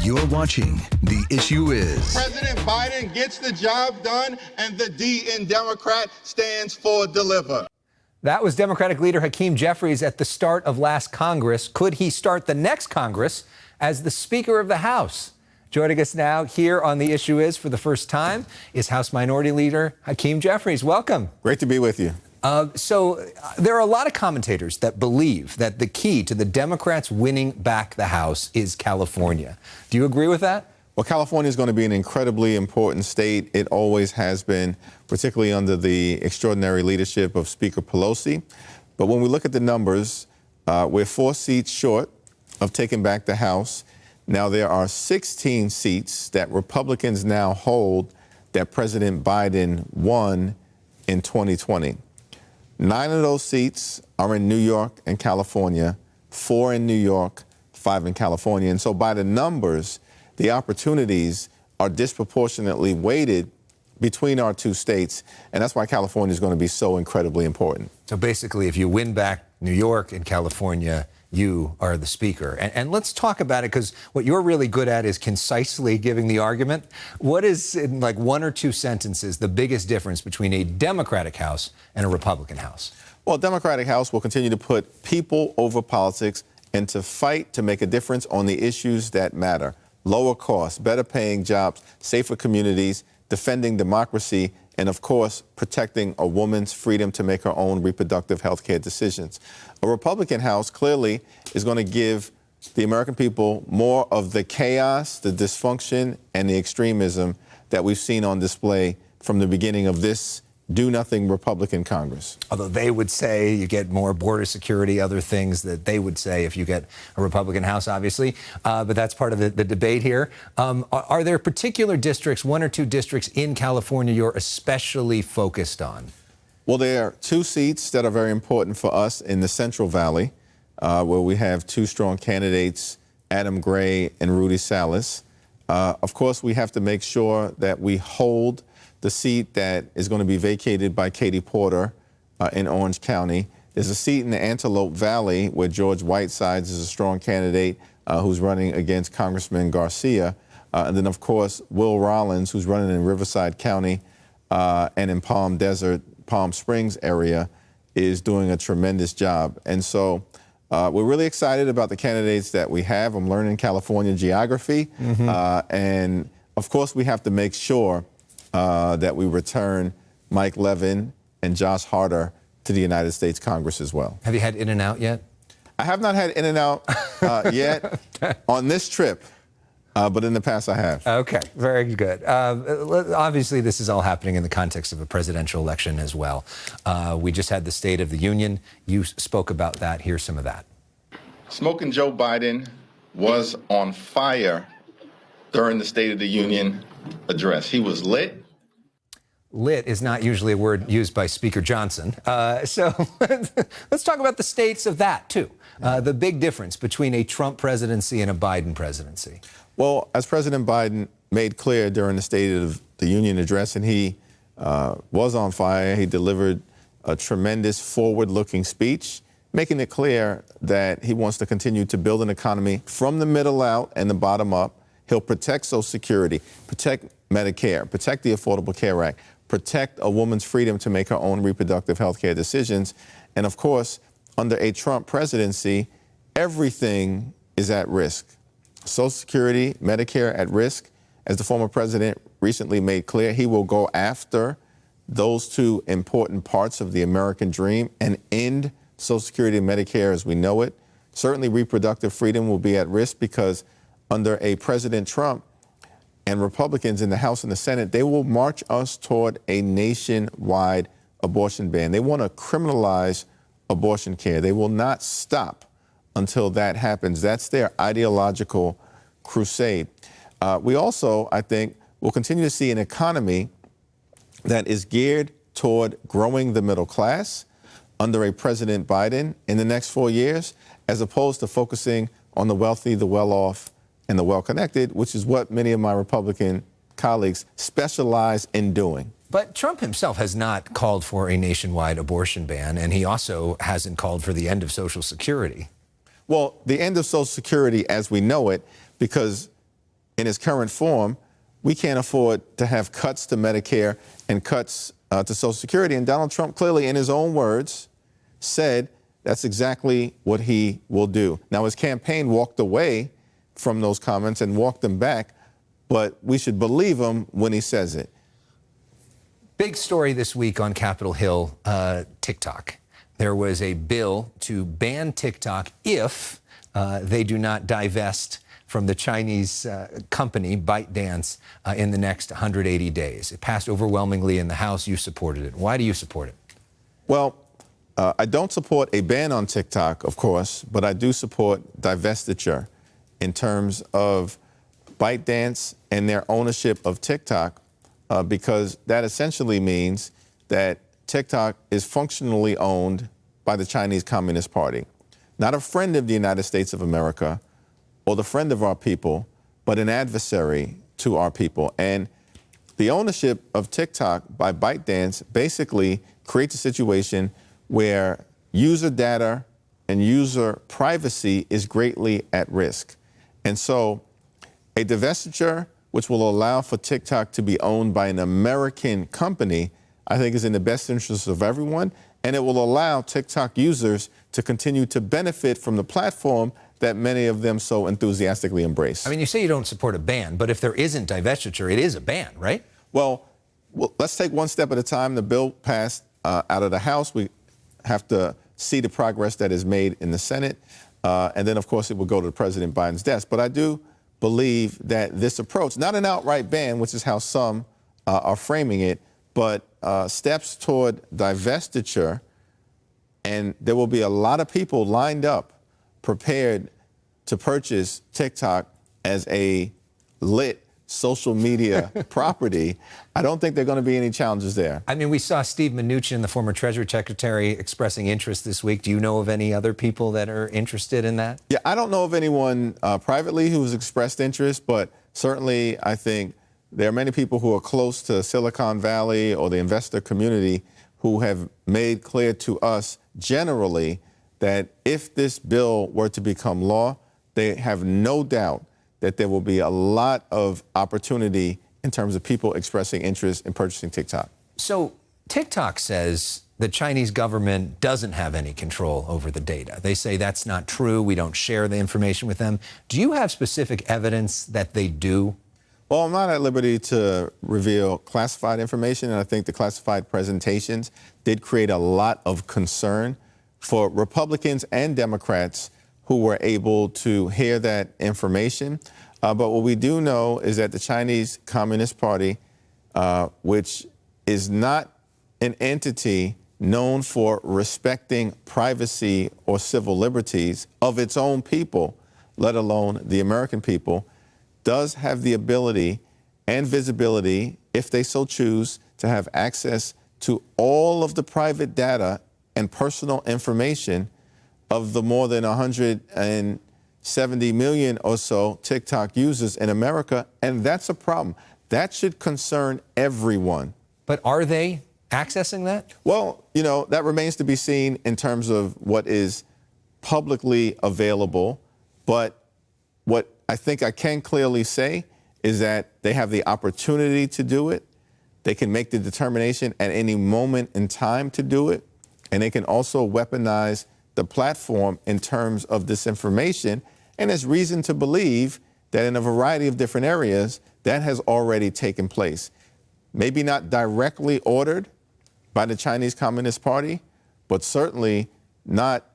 You're watching The Issue Is. President Biden gets the job done, and the D in Democrat stands for deliver. That was Democratic leader Hakeem Jeffries at the start of last Congress. Could he start the next Congress as the Speaker of the House? Joining us now here on The Issue Is for the first time is House Minority Leader Hakeem Jeffries. Welcome. Great to be with you. So there are a lot of commentators that believe that the key to the Democrats winning back the House is California. Do you agree with that? Well, California is going to be an incredibly important state. It always has been, particularly under the extraordinary leadership of Speaker Pelosi. But when we look at the numbers, we're 4 seats short of taking back the House. Now, there are 16 seats that Republicans now hold that President Biden won in 2020. 9 of those seats are in New York and California, 4 in New York, 5 in California. And so by the numbers, the opportunities are disproportionately weighted between our 2 states. And that's why California is going to be so incredibly important. So basically, if you win back New York and California, you are the Speaker. And let's talk about it, because what you're really good at is concisely giving the argument. What is, in like 1 or 2 sentences, the biggest difference between a Democratic House and a Republican House? Well, a Democratic House will continue to put people over politics and to fight to make a difference on the issues that matter. Lower costs, better paying jobs, safer communities, defending democracy, and of course, protecting a woman's freedom to make her own reproductive health care decisions. A Republican House clearly is going to give the American people more of the chaos, the dysfunction, and the extremism that we've seen on display from the beginning of this do-nothing Republican Congress. Although they would say you get more border security, other things that they would say if you get a Republican House, obviously. But that's part of the debate here. Are there particular districts, 1 or 2 districts in California you're especially focused on? Well, there are 2 seats that are very important for us in the Central Valley, where we have 2 strong candidates, Adam Gray and Rudy Salas. Of course, we have to make sure that we hold the seat that is going to be vacated by Katie Porter in Orange County. There's a seat in the Antelope Valley where George Whitesides is a strong candidate who's running against Congressman Garcia. And then, of course, Will Rollins, who's running in Riverside County and in Palm Springs area, is doing a tremendous job. And so we're really excited about the candidates that we have. I'm learning California geography. And, of course, we have to make sure that we return Mike Levin and Josh Harder to the United States Congress as well. Have you had In-N-Out yet? I have not had In-N-Out yet on this trip, but in the past I have. Okay, very good. Obviously, this is all happening in the context of a presidential election as well. We just had the State of the Union. You spoke about that. Here's some of that. Smoking Joe Biden was on fire during the State of the Union address. He was lit. Lit is not usually a word used by Speaker Johnson. So let's talk about the states of that, too. The big difference between a Trump presidency and a Biden presidency. Well, as President Biden made clear during the State of the Union address, and he was on fire, he delivered a tremendous forward-looking speech, making it clear that he wants to continue to build an economy from the middle out and the bottom up. He'll protect Social Security, protect Medicare, protect the Affordable Care Act, protect a woman's freedom to make her own reproductive health care decisions. And of course, under a Trump presidency, everything is at risk. Social Security, Medicare at risk. As the former president recently made clear, he will go after those 2 important parts of the American dream and end Social Security and Medicare as we know it. Certainly reproductive freedom will be at risk because under a President Trump and Republicans in the House and the Senate, they will march us toward a nationwide abortion ban. They want to criminalize abortion care. They will not stop until that happens. That's their ideological crusade. We also, I think, will continue to see an economy that is geared toward growing the middle class under a President Biden in the next 4 years, as opposed to focusing on the wealthy, the well-off, and the well-connected, which is what many of my Republican colleagues specialize in doing. But Trump himself has not called for a nationwide abortion ban, and he also hasn't called for the end of Social Security. Well, the end of Social Security as we know it, because in its current form, we can't afford to have cuts to Medicare and cuts to Social Security. And Donald Trump clearly, in his own words, said that's exactly what he will do. Now, his campaign walked away from those comments and walked them back, but we should believe him when he says it. Big story this week on Capitol Hill, TikTok. There was a bill to ban TikTok if they do not divest from the Chinese company ByteDance in the next 180 days. It passed overwhelmingly in the House. You supported it. Why do you support it? Well, I don't support a ban on TikTok, of course, but I do support divestiture in terms of ByteDance and their ownership of TikTok, because that essentially means that TikTok is functionally owned by the Chinese Communist Party. Not a friend of the United States of America or the friend of our people, but an adversary to our people. And the ownership of TikTok by ByteDance basically creates a situation where user data and user privacy is greatly at risk. And so a divestiture which will allow for TikTok to be owned by an American company, I think is in the best interest of everyone, and it will allow TikTok users to continue to benefit from the platform that many of them so enthusiastically embrace. I mean, you say you don't support a ban, but if there isn't divestiture, it is a ban, right? Well, let's take one step at a time. The bill passed out of the House. We have to see the progress that is made in the Senate. And then, of course, it will go to President Biden's desk. But I do believe that this approach, not an outright ban, which is how some are framing it, but steps toward divestiture, and there will be a lot of people lined up, prepared to purchase TikTok as a lit social media property. I don't think there are going to be any challenges there. I mean, we saw Steve Mnuchin, the former Treasury Secretary, expressing interest this week. Do you know of any other people that are interested in that? Yeah, I don't know of anyone privately who's expressed interest, but certainly I think there are many people who are close to Silicon Valley or the investor community who have made clear to us generally that if this bill were to become law, they have no doubt that there will be a lot of opportunity in terms of people expressing interest in purchasing TikTok. So TikTok says the Chinese government doesn't have any control over the data. They say that's not true. We don't share the information with them. Do you have specific evidence that they do? Well, I'm not at liberty to reveal classified information, and I think the classified presentations did create a lot of concern for Republicans and Democrats who were able to hear that information. But what we do know is that the Chinese Communist Party, which is not an entity known for respecting privacy or civil liberties of its own people, let alone the American people, does have the ability and visibility, if they so choose, to have access to all of the private data and personal information of the more than 170 million or so TikTok users in America, and that's a problem. That should concern everyone. But are they accessing that? Well, you know, that remains to be seen in terms of what is publicly available, but what I think I can clearly say is that they have the opportunity to do it. They can make the determination at any moment in time to do it, and they can also weaponize the platform in terms of disinformation. And there's reason to believe that in a variety of different areas, that has already taken place. Maybe not directly ordered by the Chinese Communist Party, but certainly not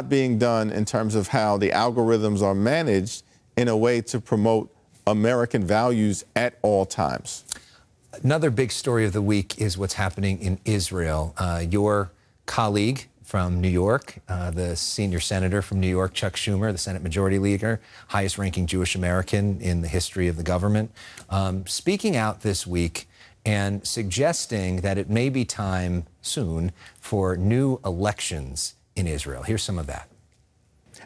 being done in terms of how the algorithms are managed in a way to promote American values at all times. Another big story of the week is what's happening in Israel. Your colleague from New York, the senior senator from New York, Chuck Schumer, the Senate Majority Leader, highest ranking Jewish American in the history of the government, speaking out this week and suggesting that it may be time soon for new elections in Israel. Here's some of that.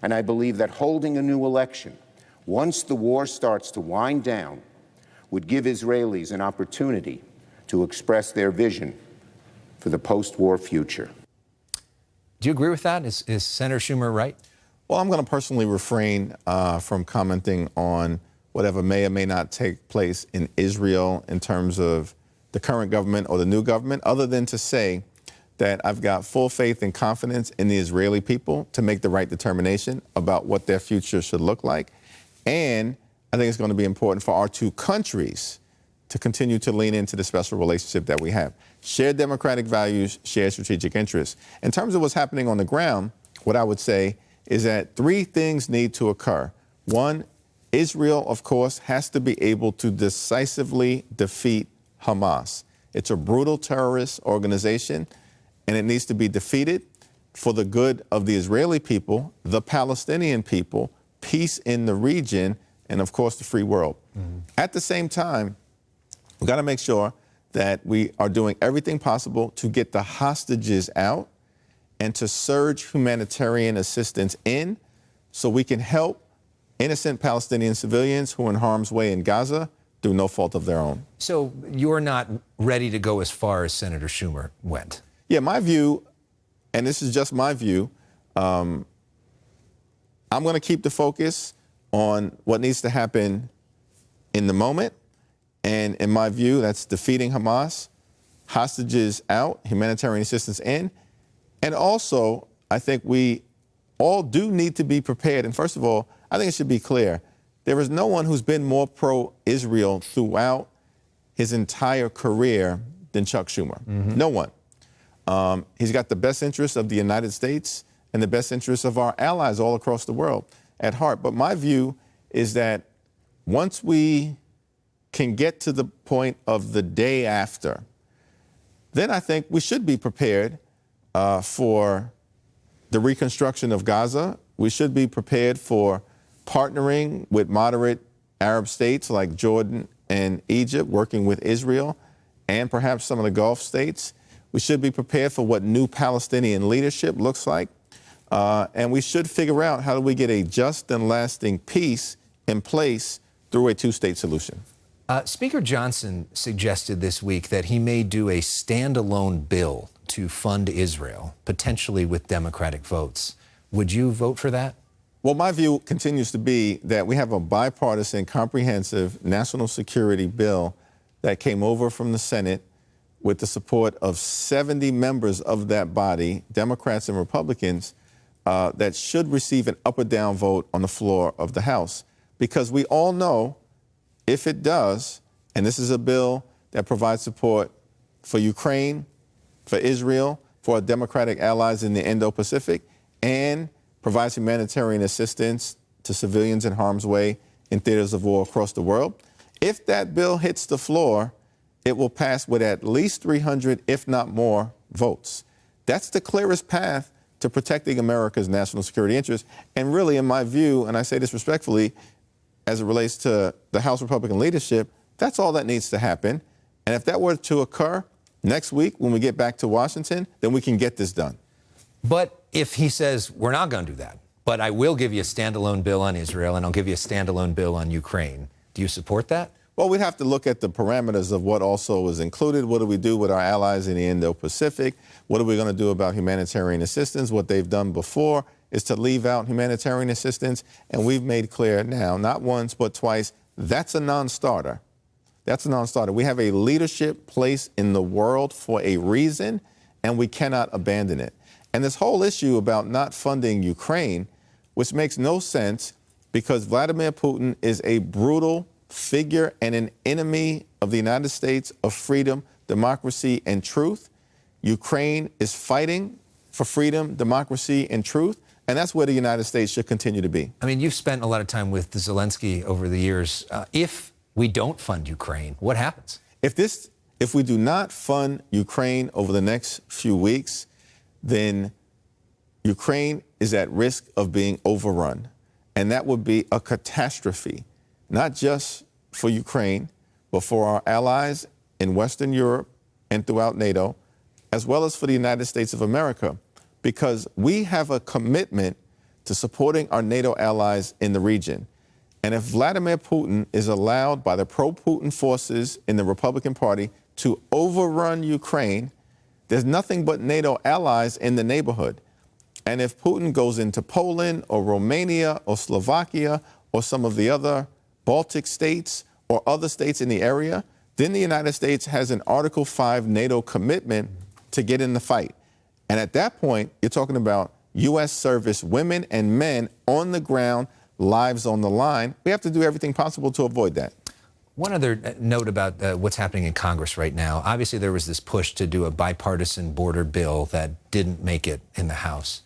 And I believe that holding a new election, once the war starts to wind down, would give Israelis an opportunity to express their vision for the post-war future. Do you agree with that? Is Senator Schumer right? Well, I'm going to personally refrain from commenting on whatever may or may not take place in Israel in terms of the current government or the new government, other than to say that I've got full faith and confidence in the Israeli people to make the right determination about what their future should look like. And I think it's going to be important for our two countries to continue to lean into the special relationship that we have. Shared democratic values, shared strategic interests. In terms of what's happening on the ground, what I would say is that three things need to occur. One, Israel, of course, has to be able to decisively defeat Hamas. It's a brutal terrorist organization, and it needs to be defeated for the good of the Israeli people, the Palestinian people, peace in the region, and, of course, the free world. At the same time, we've got to make sure that we are doing everything possible to get the hostages out and to surge humanitarian assistance in so we can help innocent Palestinian civilians who are in harm's way in Gaza through no fault of their own. So you're not ready to go as far as Senator Schumer went? Yeah, my view, and this is just my view, I'm going to keep the focus on what needs to happen in the moment. And in my view, that's defeating Hamas, hostages out, humanitarian assistance in. And also, I think we all do need to be prepared. And first of all, I think it should be clear, there is no one who's been more pro-Israel throughout his entire career than Chuck Schumer. No one. He's got the best interests of the United States and the best interests of our allies all across the world at heart. But my view is that once we can get to the point of the day after, then I think we should be prepared for the reconstruction of Gaza. We should be prepared for partnering with moderate Arab states like Jordan and Egypt, working with Israel and perhaps some of the Gulf states. We should be prepared for what new Palestinian leadership looks like. And we should figure out how do we get a just and lasting peace in place through a two-state solution. Speaker Johnson suggested this week that he may do a standalone bill to fund Israel, potentially with Democratic votes. Would you vote for that? Well, my view continues to be that we have a bipartisan, comprehensive national security bill that came over from the Senate with the support of 70 members of that body, Democrats and Republicans, that should receive an up or down vote on the floor of the House. Because we all know if it does, and this is a bill that provides support for Ukraine, for Israel, for our democratic allies in the Indo-Pacific, and provides humanitarian assistance to civilians in harm's way in theaters of war across the world. If that bill hits the floor, it will pass with at least 300, if not more, votes. That's the clearest path to protecting America's national security interests. And really, in my view, and I say this respectfully, as it relates to the House Republican leadership, that's all that needs to happen. And if that were to occur next week when we get back to Washington, then we can get this done. But if he says, we're not going to do that, but I will give you a standalone bill on Israel and I'll give you a standalone bill on Ukraine, do you support that? Well, we'd have to look at the parameters of what also is included. What do we do with our allies in the Indo-Pacific? What are we going to do about humanitarian assistance? What they've done before is to leave out humanitarian assistance. And we've made clear now, not once, but twice, that's a non-starter. That's a non-starter. We have a leadership place in the world for a reason, and we cannot abandon it. And this whole issue about not funding Ukraine, which makes no sense because Vladimir Putin is a brutal figure and an enemy of the United States of freedom, democracy, and truth. Ukraine is fighting for freedom, democracy, and truth, and that's where the United States should continue to be. I mean, you've spent a lot of time with Zelensky over the years. If we don't fund Ukraine, what happens? If we do not fund Ukraine over the next few weeks, then Ukraine is at risk of being overrun. And that would be a catastrophe, not just for Ukraine, but for our allies in Western Europe and throughout NATO, as well as for the United States of America, because we have a commitment to supporting our NATO allies in the region. And if Vladimir Putin is allowed by the pro-Putin forces in the Republican Party to overrun Ukraine, there's nothing but NATO allies in the neighborhood. And if Putin goes into Poland or Romania or Slovakia or some of the other Baltic states or other states in the area, then the United States has an Article 5 NATO commitment to get in the fight. And at that point, you're talking about U.S. service women and men on the ground, lives on the line. We have to do everything possible to avoid that. One other note about what's happening in Congress right now. Obviously, there was this push to do a bipartisan border bill that didn't make it in the House.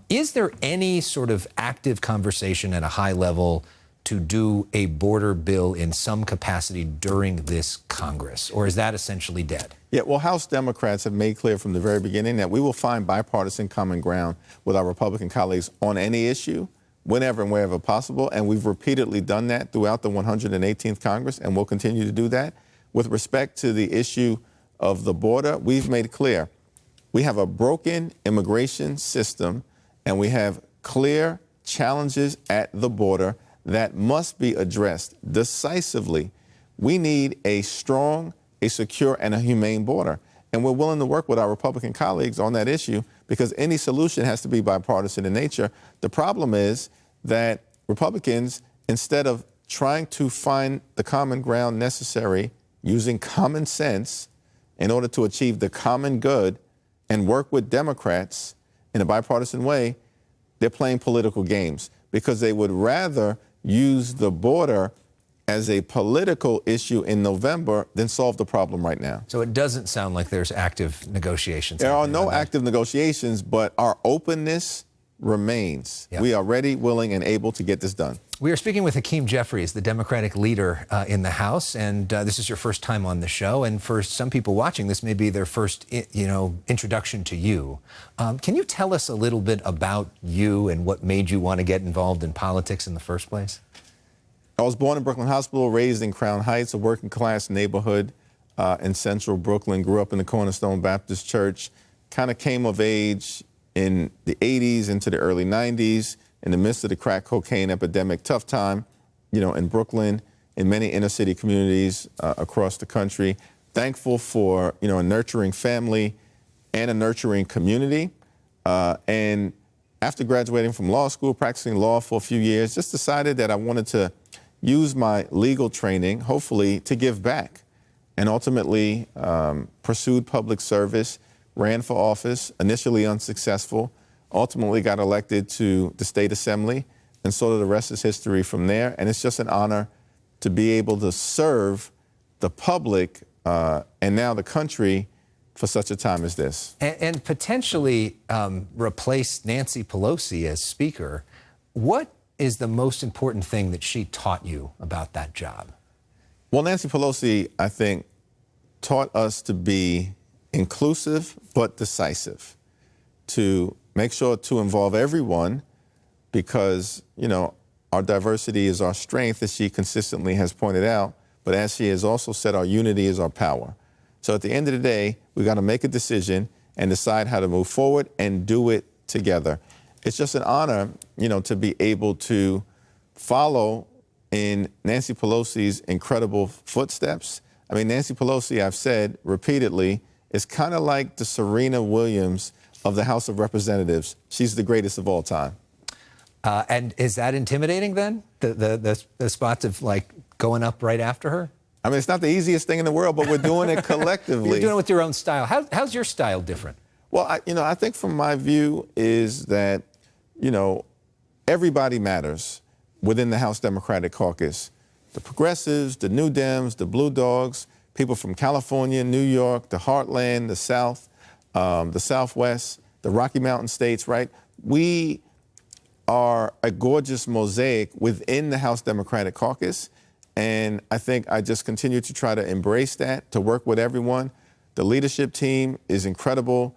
Is there any sort of active conversation at a high level to do a border bill in some capacity during this Congress, or is that essentially dead? Yeah, well, House Democrats have made clear from the very beginning that we will find bipartisan common ground with our Republican colleagues on any issue, whenever and wherever possible, and we've repeatedly done that throughout the 118th Congress, and we'll continue to do that. With respect to the issue of the border, we've made clear we have a broken immigration system, and we have clear challenges at the border that must be addressed decisively. We need a strong, a secure, and a humane border. And we're willing to work with our Republican colleagues on that issue because any solution has to be bipartisan in nature. The problem is that Republicans, instead of trying to find the common ground necessary using common sense in order to achieve the common good and work with Democrats in a bipartisan way, they're playing political games because they would rather use the border as a political issue in November than solve the problem right now. So it doesn't sound like there's active negotiations. There are no active negotiations, but our openness remains. Yep. We are ready, willing, and able to get this done. We are speaking with Hakeem Jeffries, the Democratic leader in the House, and this is your first time on the show. And for some people watching, this may be their first, introduction to you. Can you tell us a little bit about you and what made you want to get involved in politics in the first place? I was born in Brooklyn Hospital, raised in Crown Heights, a working-class neighborhood in central Brooklyn. Grew up in the Cornerstone Baptist Church. Kind of came of age in the 80s into the early 90s. In the midst of the crack cocaine epidemic, tough time, in Brooklyn, in many inner city communities across the country. Thankful for, a nurturing family and a nurturing community. And after graduating from law school, practicing law for a few years, just decided that I wanted to use my legal training, hopefully, to give back. And ultimately pursued public service, ran for office, initially unsuccessful. Ultimately got elected to the state assembly, and sort of the rest is history from there. And it's just an honor to be able to serve the public and now the country for such a time as this. And potentially replace Nancy Pelosi as Speaker. What is the most important thing that she taught you about that job? Well, Nancy Pelosi, I think, taught us to be inclusive but decisive, to make sure to involve everyone because, our diversity is our strength, as she consistently has pointed out. But as she has also said, our unity is our power. So at the end of the day, we got to make a decision and decide how to move forward and do it together. It's just an honor, to be able to follow in Nancy Pelosi's incredible footsteps. I mean, Nancy Pelosi, I've said repeatedly, is kind of like the Serena Williams of the House of Representatives. She's the greatest of all time. And is that intimidating then? The spots of going up right after her? I mean, it's not the easiest thing in the world, but we're doing it collectively. You're doing it with your own style. How's your style different? Well, I think from my view is that, everybody matters within the House Democratic Caucus. The progressives, the New Dems, the Blue Dogs, people from California, New York, the Heartland, the South, the Southwest, the Rocky Mountain states, right? We are a gorgeous mosaic within the House Democratic Caucus. And I think I just continue to try to embrace that, to work with everyone. The leadership team is incredible.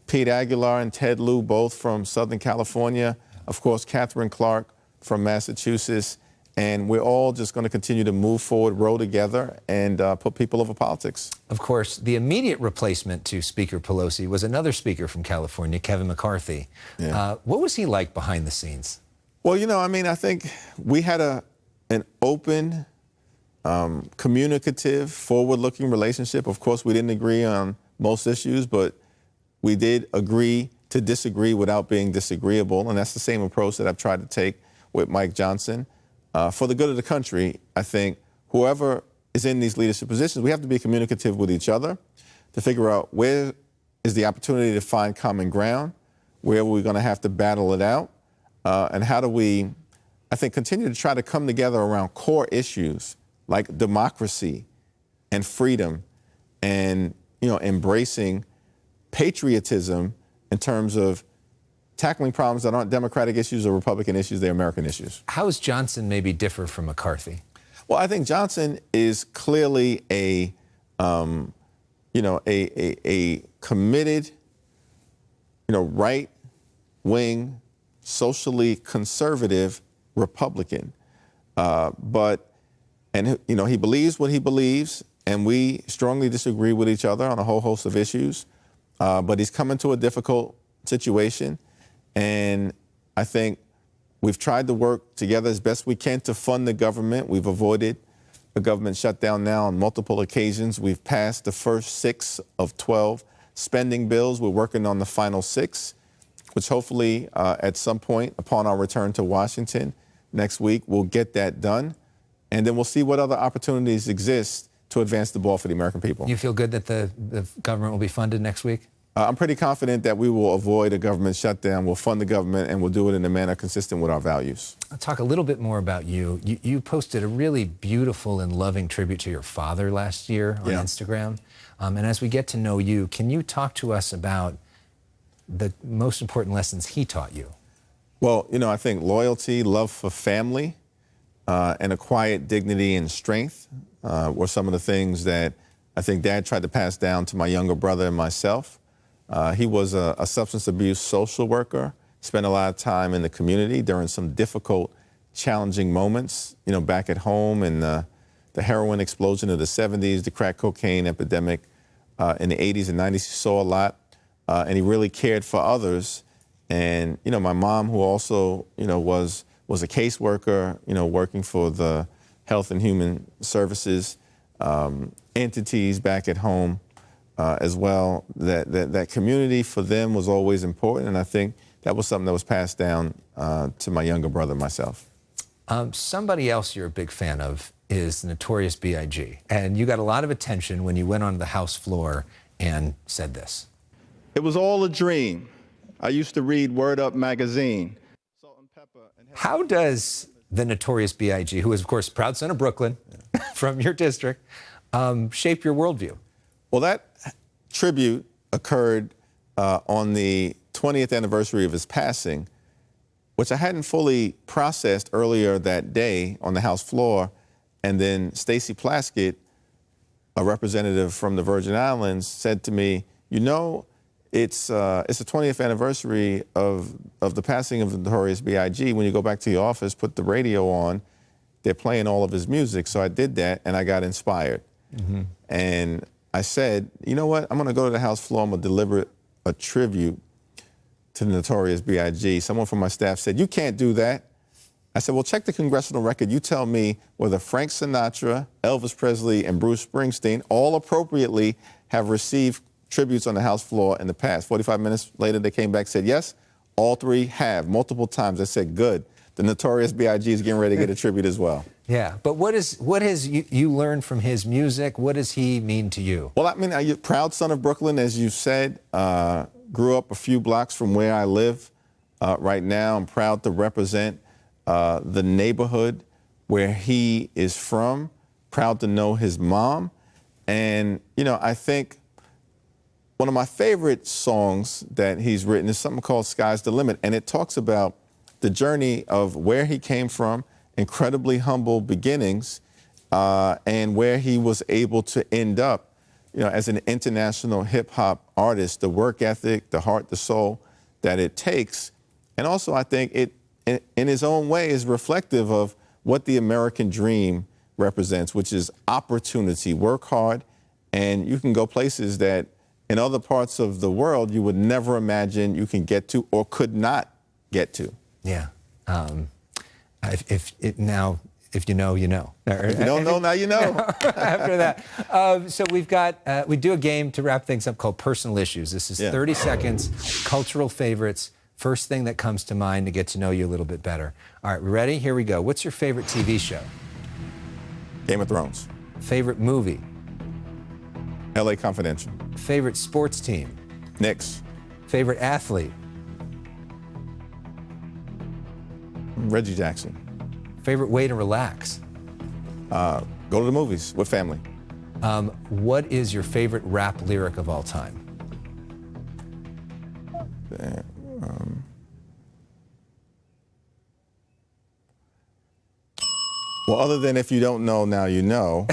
Pete Aguilar and Ted Lieu, both from Southern California. Of course, Catherine Clark from Massachusetts. And we're all just going to continue to move forward, row together, and put people over politics. Of course, the immediate replacement to Speaker Pelosi was another speaker from California, Kevin McCarthy. Yeah. What was he like behind the scenes? Well, I think we had an open, communicative, forward-looking relationship. Of course, we didn't agree on most issues, but we did agree to disagree without being disagreeable, and that's the same approach that I've tried to take with Mike Johnson. for the good of the country, I think whoever is in these leadership positions, we have to be communicative with each other to figure out where is the opportunity to find common ground, where we're going to have to battle it out, and how do we, I think, continue to try to come together around core issues like democracy and freedom and, embracing patriotism in terms of tackling problems that aren't Democratic issues or Republican issues, they're American issues. How does Johnson maybe differ from McCarthy? Well, I think Johnson is clearly a committed, right-wing, socially conservative Republican. He believes what he believes, and we strongly disagree with each other on a whole host of issues. But he's come into a difficult situation, and I think we've tried to work together as best we can to fund the government. We've avoided a government shutdown now on multiple occasions. We've passed the first 6 of 12 spending bills. We're working on the final 6, which hopefully at some point upon our return to Washington next week, we'll get that done. And then we'll see what other opportunities exist to advance the ball for the American people. You feel good that the government will be funded next week? I'm pretty confident that we will avoid a government shutdown. We'll fund the government, and we'll do it in a manner consistent with our values. I'll talk a little bit more about you. You posted a really beautiful and loving tribute to your father last year on Instagram. And as we get to know you, can you talk to us about the most important lessons he taught you? Well, I think loyalty, love for family, and a quiet dignity and strength were some of the things that I think Dad tried to pass down to my younger brother and myself. He was a substance abuse social worker, spent a lot of time in the community during some difficult, challenging moments, back at home in the heroin explosion of the 70s, the crack cocaine epidemic in the 80s and 90s. He saw a lot, and he really cared for others. And, my mom, who also, was a caseworker, working for the Health and Human Services entities back at home, as well, that community for them was always important, and I think that was something that was passed down to my younger brother and myself. Somebody else you're a big fan of is Notorious B.I.G, and you got a lot of attention when you went on the House floor and said this. It was all a dream. I used to read Word Up magazine. How does the Notorious B.I.G, who is, of course, proud son of Brooklyn, from your district, shape your worldview? Well, that tribute occurred on the 20th anniversary of his passing, which I hadn't fully processed earlier that day on the House floor. And then Stacey Plaskett, a representative from the Virgin Islands, said to me, it's the 20th anniversary of the passing of the Notorious B.I.G. When you go back to your office, put the radio on, they're playing all of his music. So I did that, and I got inspired. Mm-hmm. And I said, you know what? I'm going to go to the House floor. I'm going to deliver a tribute to the Notorious B.I.G. Someone from my staff said, you can't do that. I said, well, check the congressional record. You tell me whether Frank Sinatra, Elvis Presley, and Bruce Springsteen all appropriately have received tributes on the House floor in the past. 45 minutes later, they came back and said, yes, all 3 have, multiple times. I said, good. The Notorious B.I.G. is getting ready to get a tribute as well. Yeah, but what has you learned from his music? What does he mean to you? Well, I'm a proud son of Brooklyn, as you said. Grew up a few blocks from where I live right now. I'm proud to represent the neighborhood where he is from. Proud to know his mom. And, I think one of my favorite songs that he's written is something called Sky's the Limit. And it talks about the journey of where he came from, incredibly humble beginnings, and where he was able to end up, as an international hip-hop artist, the work ethic, the heart, the soul that it takes. And also, I think it, in his own way, is reflective of what the American dream represents, which is opportunity. Work hard, and you can go places that in other parts of the world you would never imagine you can get to or could not get to. Yeah. If you know, you know. If you don't know, now you know. After that. So we do a game to wrap things up called Personal Issues. This is 30 seconds, cultural favorites, First thing that comes to mind to get to know you a little bit better. All right, we ready? Here we go. What's your favorite TV show? Game of Thrones. Favorite movie? L.A. Confidential. Favorite sports team? Knicks. Favorite athlete? Reggie Jackson. Favorite way to relax? Go to the movies with family. What is your favorite rap lyric of all time? Well, other than if you don't know, now you know,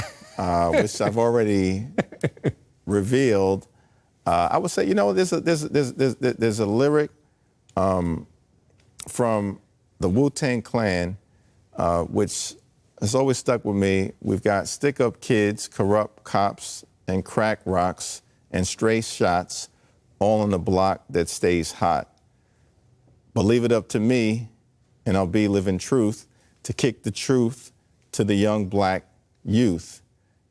which I've already revealed, I would say, you know, there's a lyric from the Wu-Tang Clan, which has always stuck with me. We've got stick-up kids, corrupt cops, and crack rocks, and stray shots, all on the block that stays hot. But leave it up to me, and I'll be living truth, to kick the truth to the young black youth.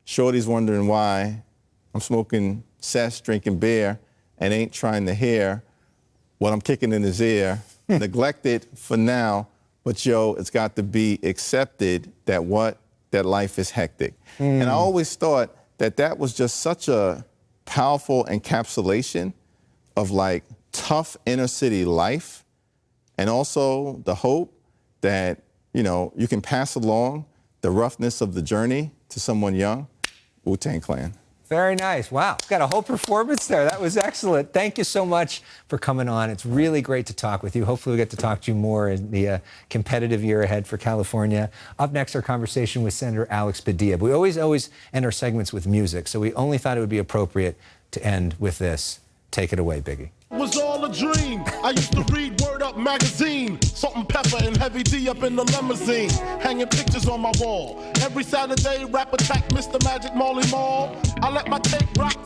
Shorty's wondering why I'm smoking cess, drinking beer, and ain't trying to hear what I'm kicking in his ear. Neglected for now, but yo, it's got to be accepted that life is hectic. And I always thought that was just such a powerful encapsulation of like tough inner city life, and also the hope that, you know, you can pass along the roughness of the journey to someone young. Wu-Tang Clan. Very nice. Wow. Got a whole performance there. That was excellent. Thank you so much for coming on. It's really great to talk with you. Hopefully we'll get to talk to you more in the competitive year ahead for California. Up next, our conversation with Senator Alex Padilla. We always end our segments with music, so we only thought it would be appropriate to end with this. Take it away, Biggie. Was all a dream. I used to read Word Up magazine, Salt and Pepper and Heavy D up in the limousine, hanging pictures on my wall. Every Saturday, rap attack Mr. Magic Molly Mall. I let my tape rock